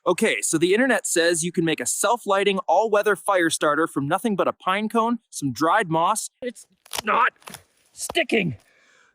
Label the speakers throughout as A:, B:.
A: Okay, so the internet says you can make a self-lighting, all-weather fire starter from nothing but a pine cone, some dried moss. It's not sticking.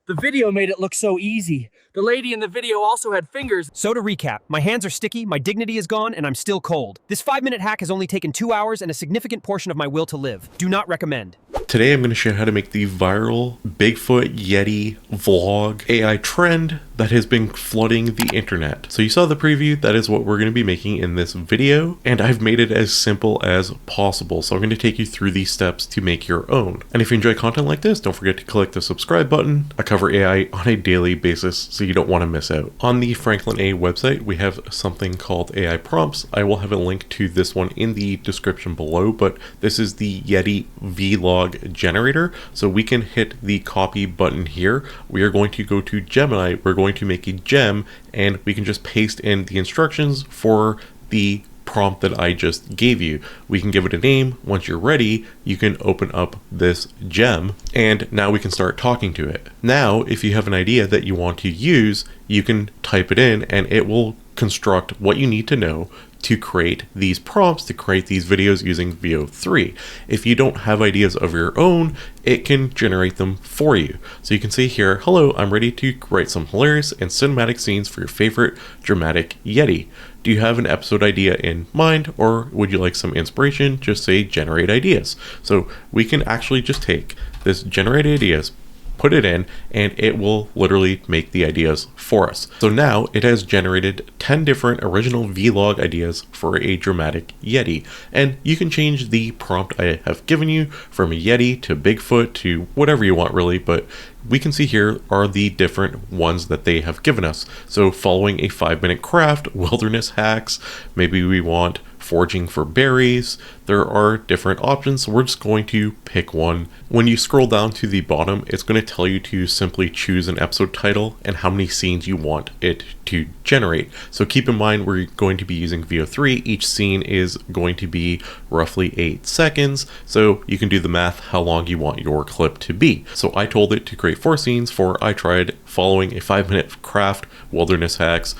A: The video made it look so easy. The lady in the video also had fingers.
B: So to recap, my hands are sticky, my dignity is gone, and I'm still cold. This 5-minute hack has only taken 2 hours and a significant portion of my will to live. Do not recommend.
C: Today I'm going to show you how to make the viral Bigfoot Yeti vlog AI trend that has been flooding the internet. So you saw the preview, that is what we're going to be making in this video, and I've made it as simple as possible. So I'm going to take you through these steps to make your own. And if you enjoy content like this, don't forget to click the subscribe button. I cover AI on a daily basis, so you don't want to miss out. On the Franklin A website, we have something called AI prompts. I will have a link to this one in the description below, but this is the Yeti vlog generator. So we can hit the copy button here. We are going to go to Gemini. We're going to make a gem, and we can just paste in the instructions for the prompt that I just gave you. We can give it a name. Once you're ready, you can open up this gem, and now we can start talking to it. Now, if you have an idea that you want to use, you can type it in and it will construct what you need to know to create these prompts, to create these videos using Veo 3. If you don't have ideas of your own, it can generate them for you. So you can see here, hello, I'm ready to write some hilarious and cinematic scenes for your favorite dramatic Yeti. Do you have an episode idea in mind, or would you like some inspiration? Just say generate ideas. So we can actually just take this generate ideas, put it in, and it will literally make the ideas for us. So now it has generated 10 different original vlog ideas for a dramatic Yeti. And you can change the prompt I have given you from a Yeti to Bigfoot to whatever you want really, but we can see here are the different ones that they have given us. So following a 5-minute craft, wilderness hacks, maybe we want foraging for berries. There are different options, so we're just going to pick one. When you scroll down to the bottom, it's going to tell you to simply choose an episode title and how many scenes you want it to generate. So keep in mind, we're going to be using Veo 3. Each scene is going to be roughly 8 seconds, so you can do the math how long you want your clip to be. So I told it to create 4 scenes for I tried following a 5-minute craft, wilderness hacks.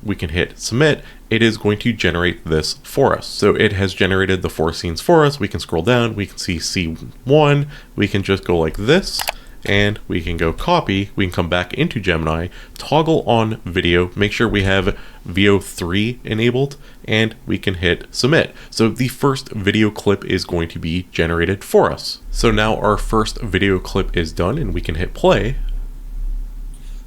C: We can hit submit. It is going to generate this for us. So it has generated the 4 scenes for us. We can scroll down, we can see C1, we can just go like this, and we can go copy. We can come back into Gemini, toggle on video, make sure we have Veo 3 enabled, and we can hit submit. So the first video clip is going to be generated for us. So now our first video clip is done, and we can hit play.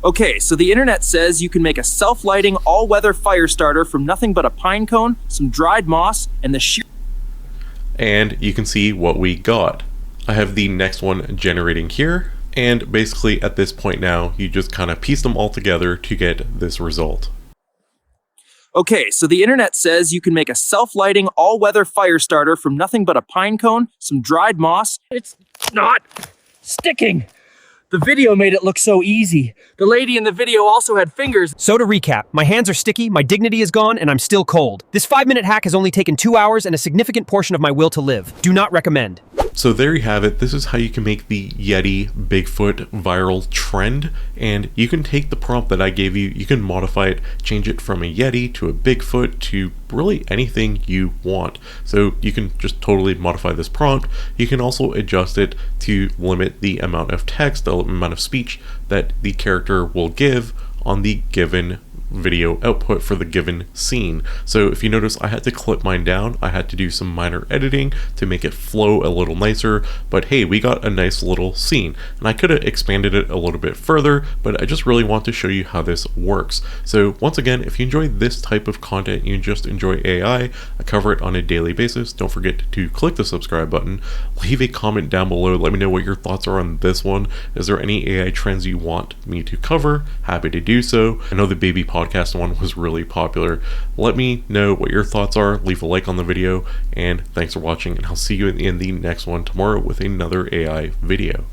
A: Okay, so the internet says you can make a self-lighting, all-weather fire starter from nothing but a pine cone, some dried moss, and the sheer...
C: And you can see what we got. I have the next one generating here, and basically at this point now, you just kind of piece them all together to get this result.
A: Okay, so the internet says you can make a self-lighting, all-weather fire starter from nothing but a pine cone, some dried moss. It's not sticking. The video made it look so easy. The lady in the video also had fingers.
B: So to recap, my hands are sticky, my dignity is gone, and I'm still cold. This 5-minute hack has only taken 2 hours and a significant portion of my will to live. Do not recommend.
C: So there you have it. This is how you can make the Yeti Bigfoot viral trend, and you can take the prompt that I gave you, you can modify it, change it from a Yeti to a Bigfoot to really anything you want. So you can just totally modify this prompt. You can also adjust it to limit the amount of text, the amount of speech that the character will give on the given video output for the given scene. So if you notice, I had to clip mine down. I had to do some minor editing to make it flow a little nicer, but hey, we got a nice little scene, and I could have expanded it a little bit further, but I just really want to show you how this works. So once again, if you enjoy this type of content, you just enjoy AI, I cover it on a daily basis. Don't forget to click the subscribe button, leave a comment down below, let me know what your thoughts are on this one. Is there any AI trends you want me to cover? Happy to do so. I know the baby podcast one was really popular. Let me know what your thoughts are. Leave a like on the video, and thanks for watching, and I'll see you in the next one tomorrow with another AI video.